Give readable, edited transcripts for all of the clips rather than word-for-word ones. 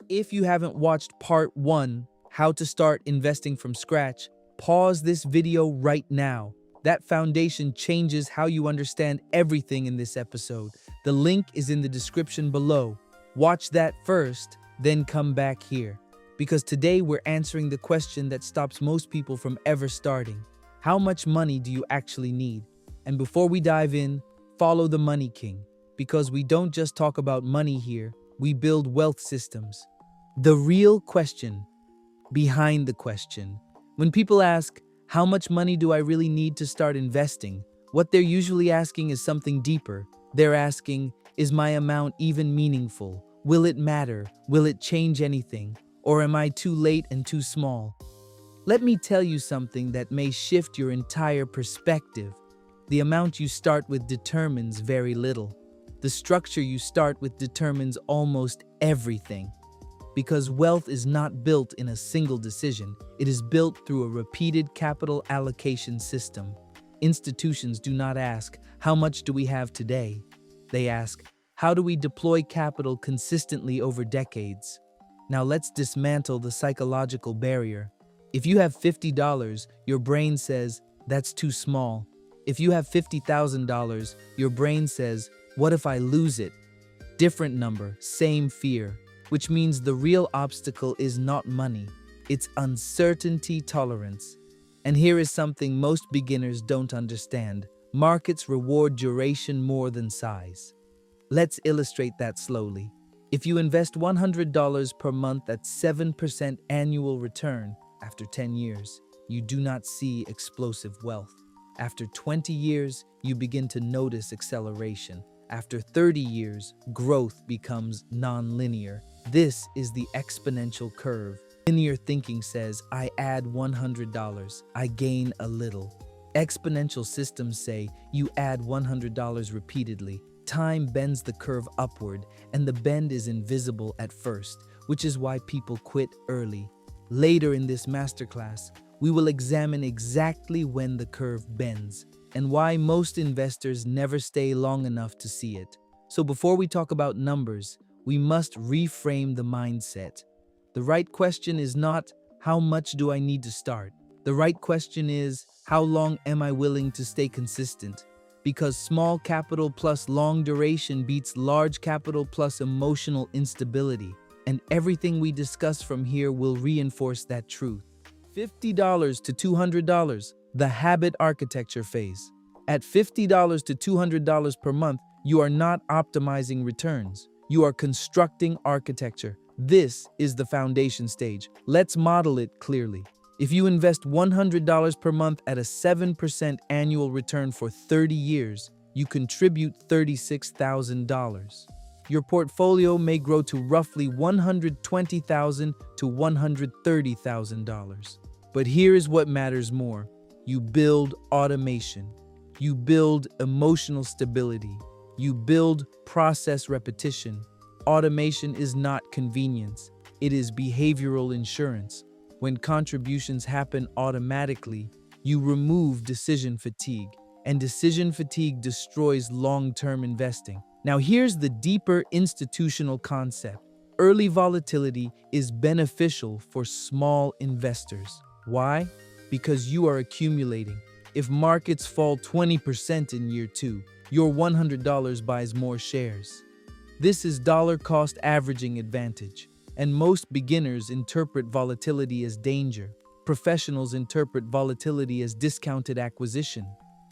If you haven't watched part 1, how to start investing from scratch, pause this video right now. That foundation changes how you understand everything in this episode. The link is in the description below. Watch that first, then come back here. Because today we're answering the question that stops most people from ever starting. How much money do you actually need? And before we dive in, follow the Money King. Because we don't just talk about money here, we build wealth systems. The real question behind the question. When people ask, how much money do I really need to start investing? What they're usually asking is something deeper. They're asking, is my amount even meaningful? Will it matter? Will it change anything? Or am I too late and too small? Let me tell you something that may shift your entire perspective. The amount you start with determines very little. The structure you start with determines almost everything. Because wealth is not built in a single decision, it is built through a repeated capital allocation system. Institutions do not ask, how much do we have today? They ask, how do we deploy capital consistently over decades? Now let's dismantle the psychological barrier. If you have $50, your brain says, that's too small. If you have $50,000, your brain says, what if I lose it? Different number, same fear. Which means the real obstacle is not money, it's uncertainty tolerance. And here is something most beginners don't understand. Markets reward duration more than size. Let's illustrate that slowly. If you invest $100 per month at 7% annual return, after 10 years, you do not see explosive wealth. After 20 years, you begin to notice acceleration. After 30 years, growth becomes non-linear. This is the exponential curve. Linear thinking says, I add $100, I gain a little. Exponential systems say, you add $100 repeatedly. Time bends the curve upward, and the bend is invisible at first, which is why people quit early. Later in this masterclass, we will examine exactly when the curve bends and why most investors never stay long enough to see it. So before we talk about numbers, we must reframe the mindset. The right question is not, how much do I need to start? The right question is, how long am I willing to stay consistent? Because small capital plus long duration beats large capital plus emotional instability. And everything we discuss from here will reinforce that truth. $50 to $200, the habit architecture phase. At $50 to $200 per month, you are not optimizing returns. You are constructing architecture. This is the foundation stage. Let's model it clearly. If you invest $100 per month at a 7% annual return for 30 years, you contribute $36,000. Your portfolio may grow to roughly $120,000 to $130,000. But here is what matters more. You build automation. You build emotional stability. You build process repetition. Automation is not convenience. It is behavioral insurance. When contributions happen automatically, you remove decision fatigue. And decision fatigue destroys long-term investing. Now here's the deeper institutional concept. Early volatility is beneficial for small investors. Why? Because you are accumulating. If markets fall 20% in year 2, your $100 buys more shares. This is dollar cost averaging advantage. And most beginners interpret volatility as danger. Professionals interpret volatility as discounted acquisition.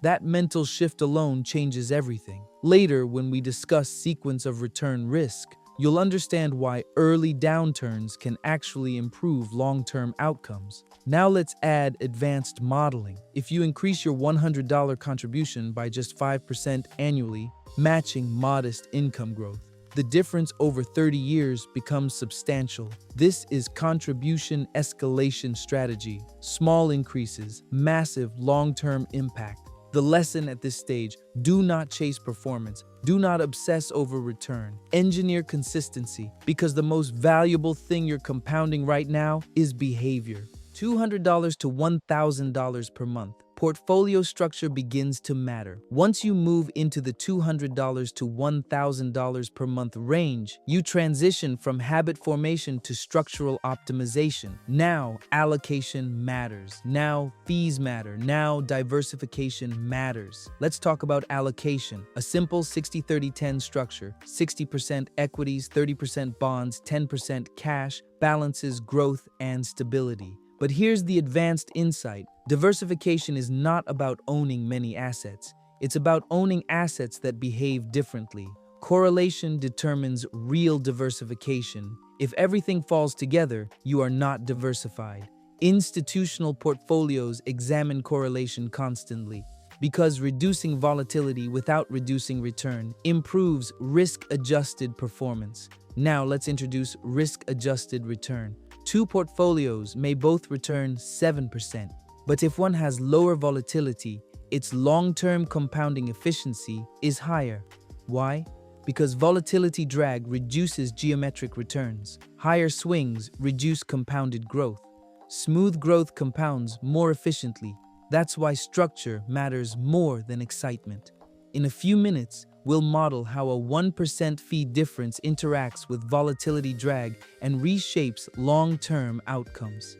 That mental shift alone changes everything. Later, when we discuss sequence of return risk, you'll understand why early downturns can actually improve long-term outcomes. Now let's add advanced modeling. If you increase your $100 contribution by just 5% annually, matching modest income growth, the difference over 30 years becomes substantial. This is contribution escalation strategy. Small increases, massive long-term impact. The lesson at this stage, do not chase performance. Do not obsess over return. Engineer consistency, because the most valuable thing you're compounding right now is behavior. $200 to $1,000 per month. portfolio structure begins to matter. Once you move into the $200 to $1,000 per month range, you transition from habit formation to structural optimization. Now, allocation matters. Now, fees matter. Now, diversification matters. Let's talk about allocation. A simple 60-30-10 structure, 60% equities, 30% bonds, 10% cash, balances growth and stability. But here's the advanced insight. Diversification is not about owning many assets. It's about owning assets that behave differently. Correlation determines real diversification. If everything falls together, you are not diversified. Institutional portfolios examine correlation constantly because reducing volatility without reducing return improves risk-adjusted performance. Now let's introduce risk-adjusted return. Two portfolios may both return 7%, but if one has lower volatility, its long-term compounding efficiency is higher. Why? Because volatility drag reduces geometric returns. Higher swings reduce compounded growth. Smooth growth compounds more efficiently. That's why structure matters more than excitement. In a few minutes, we'll model how a 1% fee difference interacts with volatility drag and reshapes long-term outcomes.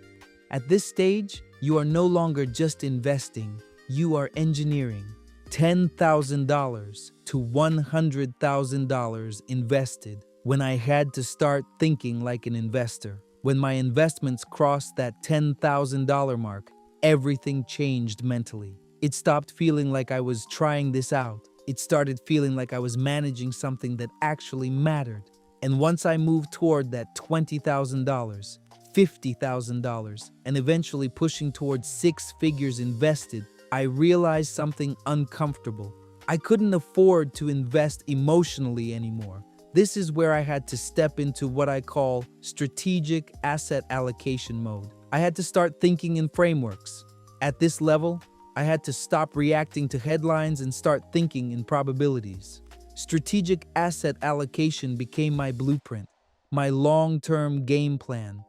At this stage, you are no longer just investing, you are engineering. $10,000 to $100,000 invested when I had to start thinking like an investor. When my investments crossed that $10,000 mark, everything changed mentally. It stopped feeling like I was trying this out. It started feeling like I was managing something that actually mattered. And once I moved toward that $20,000, $50,000, and eventually pushing towards 6 figures invested, I realized something uncomfortable. I couldn't afford to invest emotionally anymore. This is where I had to step into what I call strategic asset allocation mode. I had to start thinking in frameworks. At this level, I had to stop reacting to headlines and start thinking in probabilities. Strategic asset allocation became my blueprint, my long-term game plan.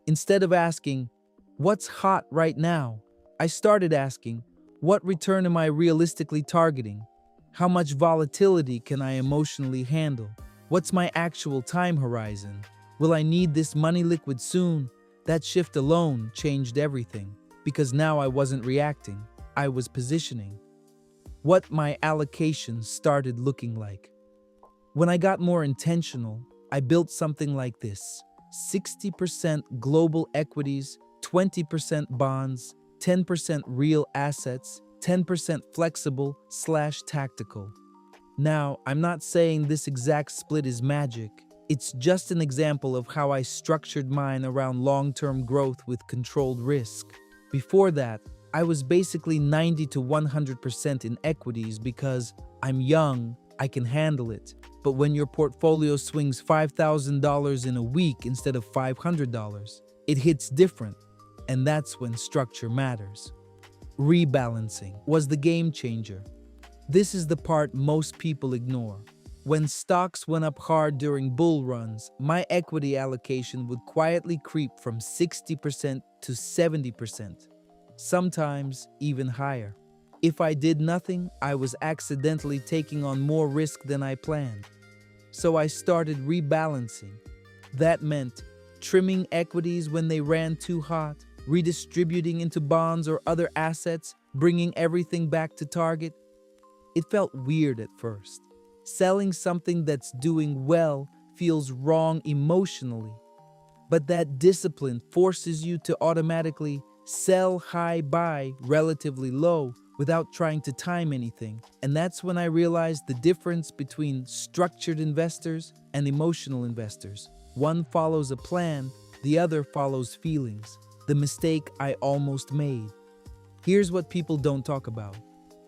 Instead of asking, "What's hot right now?" I started asking, "What return am I realistically targeting? How much volatility can I emotionally handle? What's my actual time horizon? Will I need this money liquid soon?" That shift alone changed everything, because now I wasn't reacting. I was positioning. What my allocation started looking like. When I got more intentional, I built something like this: 60% global equities, 20% bonds, 10% real assets, 10% flexible/tactical. Now, I'm not saying this exact split is magic. It's just an example of how I structured mine around long-term growth with controlled risk. Before that, I was basically 90 to 100% in equities because I'm young, I can handle it. But when your portfolio swings $5,000 in a week instead of $500, it hits different. And that's when structure matters. Rebalancing was the game changer. This is the part most people ignore. When stocks went up hard during bull runs, my equity allocation would quietly creep from 60% to 70%. Sometimes even higher. If I did nothing, I was accidentally taking on more risk than I planned. So I started rebalancing. That meant trimming equities when they ran too hot, redistributing into bonds or other assets, bringing everything back to target. It felt weird at first. Selling something that's doing well feels wrong emotionally. But that discipline forces you to automatically sell high, buy relatively low without trying to time anything. And that's when I realized the difference between structured investors and emotional investors. One follows a plan, the other follows feelings. The mistake I almost made. Here's what people don't talk about.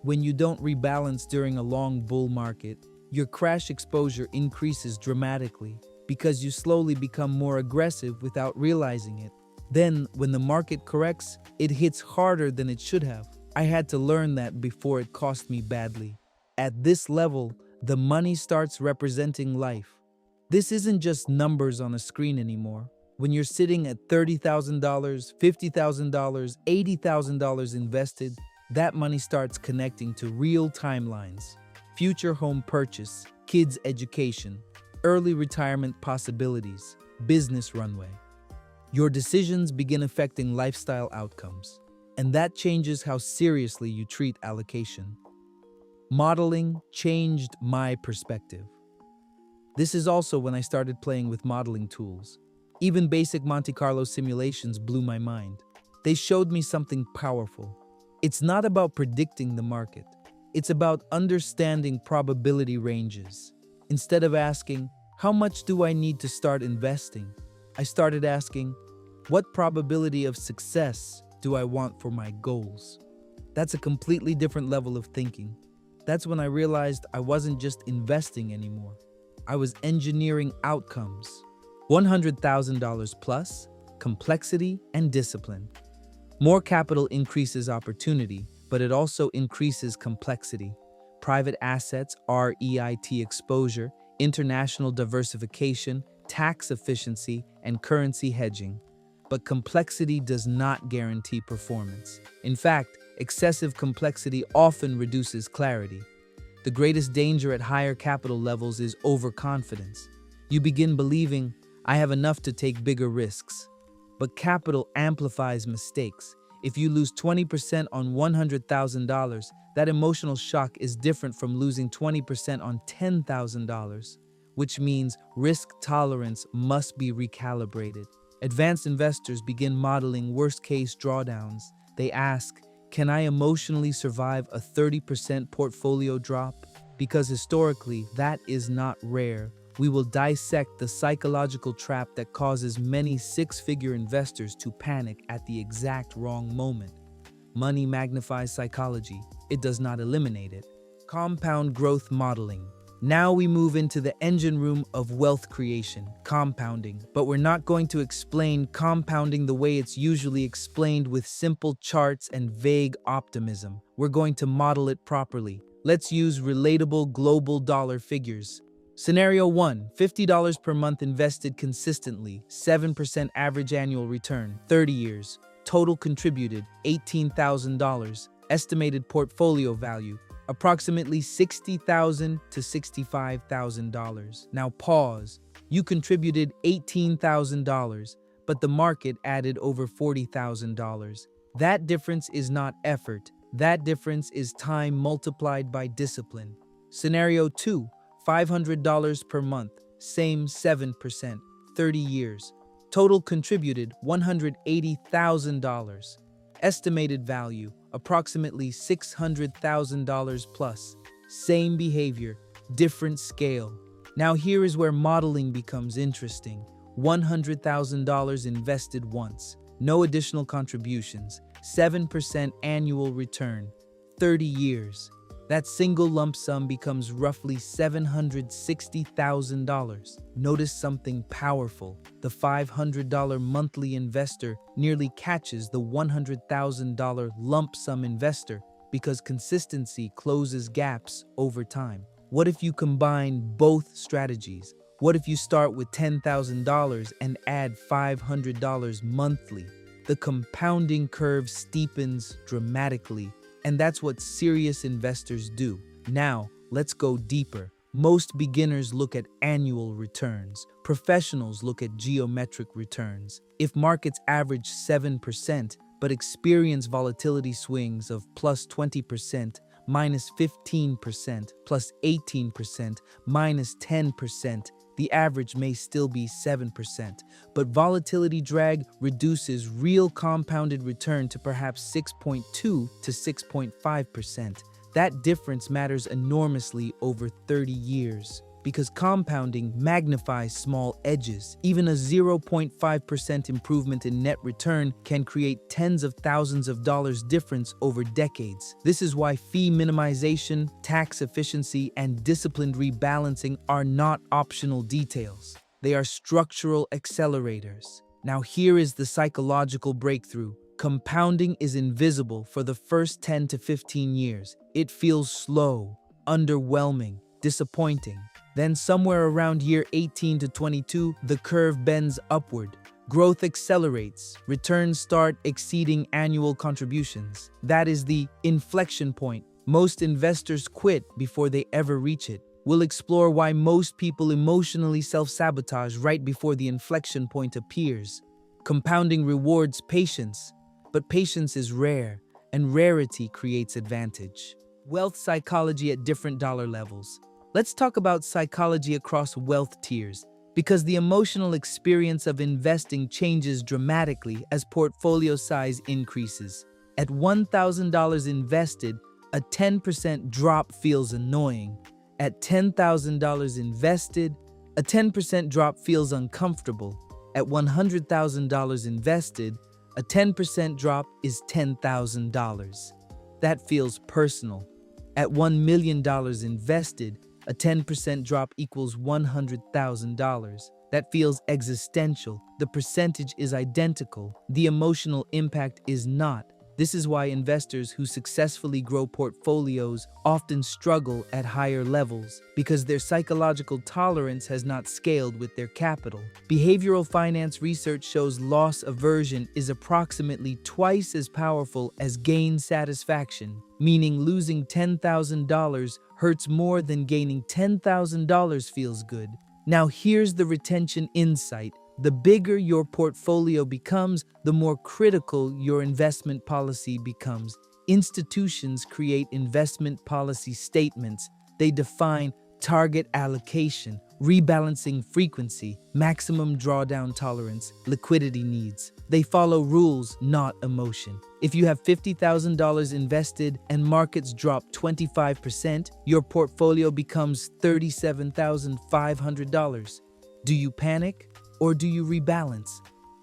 When you don't rebalance during a long bull market, your crash exposure increases dramatically because you slowly become more aggressive without realizing it. Then, when the market corrects, it hits harder than it should have. I had to learn that before it cost me badly. At this level, the money starts representing life. This isn't just numbers on a screen anymore. When you're sitting at $30,000, $50,000, $80,000 invested, That money starts connecting to real timelines: future home purchase, kids' education, early retirement possibilities, business runway. Your decisions begin affecting lifestyle outcomes, and that changes how seriously you treat allocation. Modeling changed my perspective. This is also when I started playing with modeling tools. Even basic Monte Carlo simulations blew my mind. They showed me something powerful. It's not about predicting the market. It's about understanding probability ranges. Instead of asking, how much do I need to start investing? I started asking, what probability of success do I want for my goals? That's a completely different level of thinking. That's when I realized I wasn't just investing anymore. I was engineering outcomes. $100,000 plus, complexity and discipline. More capital increases opportunity, but it also increases complexity. Private assets, REIT exposure, international diversification, tax efficiency, and currency hedging. But complexity does not guarantee performance. In fact, excessive complexity often reduces clarity. The greatest danger at higher capital levels is overconfidence. You begin believing, I have enough to take bigger risks. But capital amplifies mistakes. If you lose 20% on $100,000, that emotional shock is different from losing 20% on $10,000, which means risk tolerance must be recalibrated. Advanced investors begin modeling worst-case drawdowns. They ask, can I emotionally survive a 30% portfolio drop? Because historically, that is not rare. We will dissect the psychological trap that causes many six-figure investors to panic at the exact wrong moment. Money magnifies psychology. It does not eliminate it. Compound growth modeling. Now we move into the engine room of wealth creation, compounding. But we're not going to explain compounding the way it's usually explained with simple charts and vague optimism. We're going to model it properly. Let's use relatable global dollar figures. Scenario 1, $50 per month invested consistently, 7% average annual return, 30 years. Total contributed, $18,000. Estimated portfolio value, approximately $60,000 to $65,000. Now pause. You contributed $18,000, but the market added over $40,000. That difference is not effort. That difference is time multiplied by discipline. Scenario 2, $500 per month, same 7%, 30 years. Total contributed $180,000. Estimated value, approximately $600,000 plus. Same behavior, different scale. Now here is where modeling becomes interesting. $100,000 invested once, no additional contributions, 7% annual return, 30 years. That single lump sum becomes roughly $760,000. Notice something powerful. The $500 monthly investor nearly catches the $100,000 lump sum investor because consistency closes gaps over time. What if you combine both strategies? What if you start with $10,000 and add $500 monthly? The compounding curve steepens dramatically. And that's what serious investors do. Now, let's go deeper. Most beginners look at annual returns. Professionals look at geometric returns. If markets average 7%, but experience volatility swings of plus 20%, minus 15%, plus 18%, minus 10%, the average may still be 7%, but volatility drag reduces real compounded return to perhaps 6.2 to 6.5%. That difference matters enormously over 30 years. Because compounding magnifies small edges. Even a 0.5% improvement in net return can create tens of thousands of dollars difference over decades. This is why fee minimization, tax efficiency, and disciplined rebalancing are not optional details. They are structural accelerators. Now here is the psychological breakthrough. Compounding is invisible for the first 10 to 15 years. It feels slow, underwhelming, disappointing. Then somewhere around year 18 to 22, the curve bends upward. Growth accelerates, returns start exceeding annual contributions. That is the inflection point. Most investors quit before they ever reach it. We'll explore why most people emotionally self-sabotage right before the inflection point appears. Compounding rewards patience, but patience is rare, and rarity creates advantage. Wealth psychology at different dollar levels. Let's talk about psychology across wealth tiers, because the emotional experience of investing changes dramatically as portfolio size increases. At $1,000 invested, a 10% drop feels annoying. At $10,000 invested, a 10% drop feels uncomfortable. At $100,000 invested, a 10% drop is $10,000. That feels personal. At $1 million invested, a 10% drop equals $100,000. That feels existential. The percentage is identical. The emotional impact is not. This is why investors who successfully grow portfolios often struggle at higher levels, because their psychological tolerance has not scaled with their capital. Behavioral finance research shows loss aversion is approximately twice as powerful as gain satisfaction, meaning losing $10,000 hurts more than gaining $10,000 feels good. Now here's the retention insight. The bigger your portfolio becomes, the more critical your investment policy becomes. Institutions create investment policy statements. They define target allocation, rebalancing frequency, maximum drawdown tolerance, liquidity needs. They follow rules, not emotion. If you have $50,000 invested and markets drop 25%, your portfolio becomes $37,500. Do you panic? Or do you rebalance?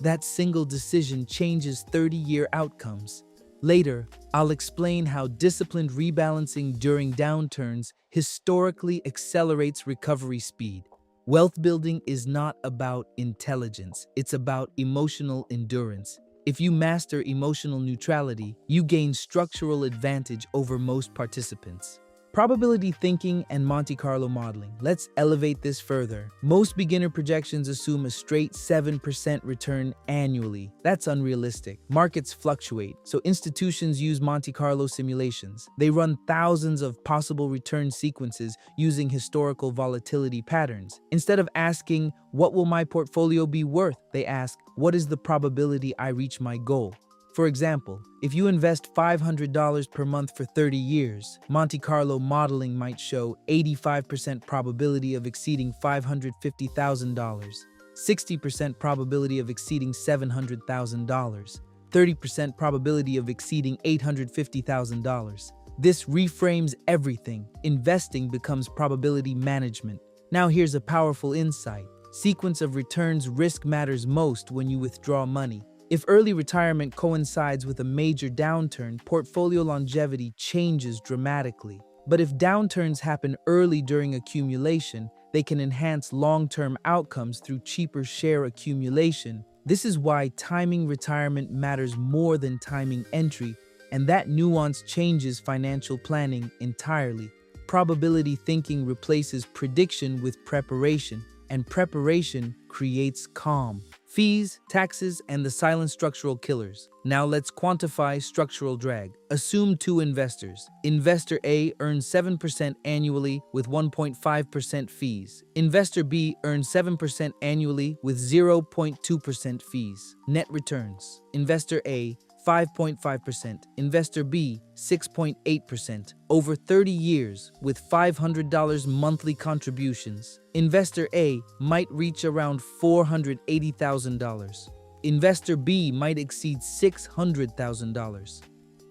That single decision changes 30-year outcomes. Later, I'll explain how disciplined rebalancing during downturns historically accelerates recovery speed. Wealth building is not about intelligence, it's about emotional endurance. If you master emotional neutrality, you gain structural advantage over most participants. Probability thinking and Monte Carlo modeling. Let's elevate this further. Most beginner projections assume a straight 7% return annually. That's unrealistic. Markets fluctuate, so institutions use Monte Carlo simulations. They run thousands of possible return sequences using historical volatility patterns. Instead of asking, "What will my portfolio be worth?" they ask, "What is the probability I reach my goal?" For example, if you invest $500 per month for 30 years, Monte Carlo modeling might show 85% probability of exceeding $550,000, 60% probability of exceeding $700,000, 30% probability of exceeding $850,000. This reframes everything. Investing becomes probability management. Now here's a powerful insight. Sequence of returns risk matters most when you withdraw money. If early retirement coincides with a major downturn, portfolio longevity changes dramatically. But if downturns happen early during accumulation, they can enhance long-term outcomes through cheaper share accumulation. This is why timing retirement matters more than timing entry, and that nuance changes financial planning entirely. Probability thinking replaces prediction with preparation, and preparation creates calm. Fees, taxes, and the silent structural killers. Now let's quantify structural drag. Assume two investors. Investor A earns 7% annually with 1.5% fees. Investor B earns 7% annually with 0.2% fees. Net returns. Investor A 5.5%, Investor B 6.8%, over 30 years with $500 monthly contributions. Investor A might reach around $480,000. Investor B might exceed $600,000.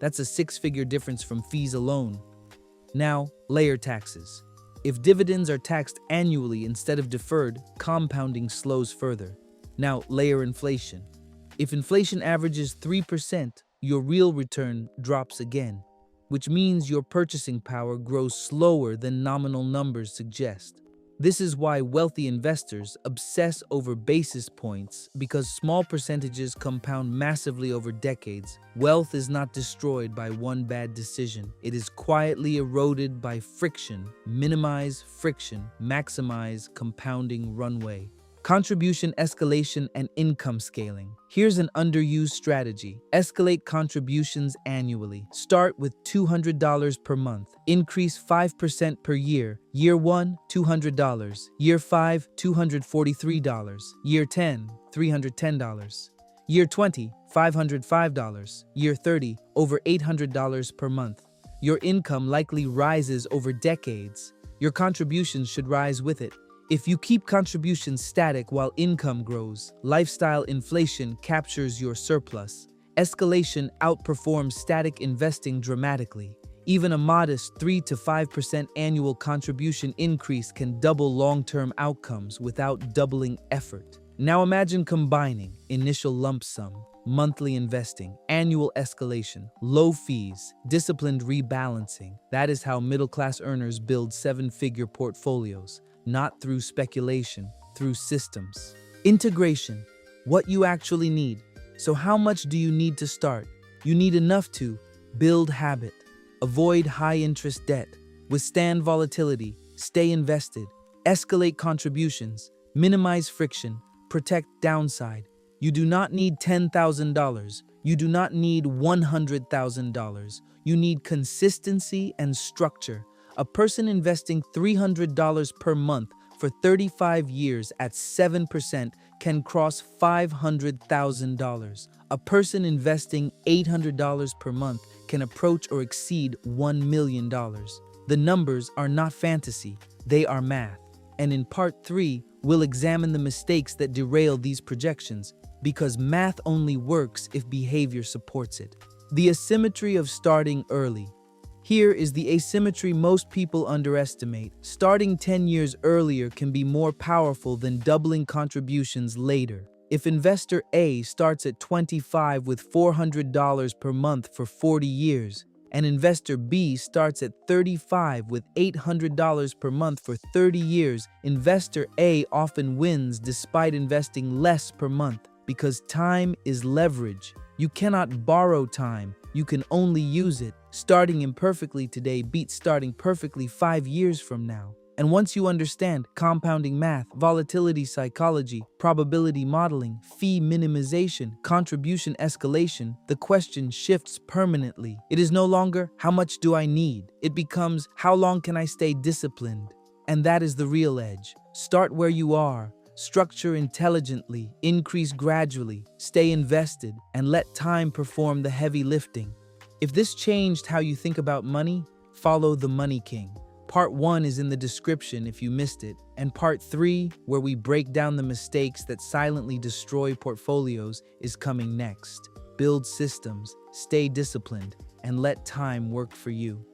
That's a six-figure difference from fees alone. Now, layer taxes. If dividends are taxed annually instead of deferred, compounding slows further. Now, layer inflation. If inflation averages 3%, your real return drops again, which means your purchasing power grows slower than nominal numbers suggest. This is why wealthy investors obsess over basis points, because small percentages compound massively over decades. Wealth is not destroyed by one bad decision. It is quietly eroded by friction. Minimize friction, maximize compounding runway. Contribution escalation and income scaling. Here's an underused strategy. Escalate contributions annually. Start with $200 per month. Increase 5% per year. Year 1, $200. Year 5, $243. Year 10, $310. Year 20, $505. Year 30, over $800 per month. Your income likely rises over decades. Your contributions should rise with it. If you keep contributions static while income grows, lifestyle inflation captures your surplus. Escalation outperforms static investing dramatically. Even a modest 3 to 5% annual contribution increase can double long-term outcomes without doubling effort. Now imagine combining initial lump sum, monthly investing, annual escalation, low fees, disciplined rebalancing. That is how middle-class earners build seven-figure portfolios, not through speculation, through systems. Integration, what you actually need. So how much do you need to start? You need enough to build habit, avoid high-interest debt, withstand volatility, stay invested, escalate contributions, minimize friction, protect downside. You do not need $10,000. You do not need $100,000. You need consistency and structure. A person investing $300 per month for 35 years at 7% can cross $500,000. A person investing $800 per month can approach or exceed $1 million. The numbers are not fantasy, they are math. And in part 3, we'll examine the mistakes that derail these projections, because math only works if behavior supports it. The asymmetry of starting early. Here is the asymmetry most people underestimate. Starting 10 years earlier can be more powerful than doubling contributions later. If investor A starts at 25 with $400 per month for 40 years, and investor B starts at 35 with $800 per month for 30 years, investor A often wins despite investing less per month, because time is leverage. You cannot borrow time, you can only use it. Starting imperfectly today beats starting perfectly 5 years from now. And once you understand compounding math, volatility psychology, probability modeling, fee minimization, contribution escalation, the question shifts permanently. It is no longer, how much do I need? It becomes, how long can I stay disciplined? And that is the real edge. Start where you are, structure intelligently, increase gradually, stay invested, and let time perform the heavy lifting. If this changed how you think about money, follow the Money King. Part 1 is in the description if you missed it, and Part 3, where we break down the mistakes that silently destroy portfolios, is coming next. Build systems, stay disciplined, and let time work for you.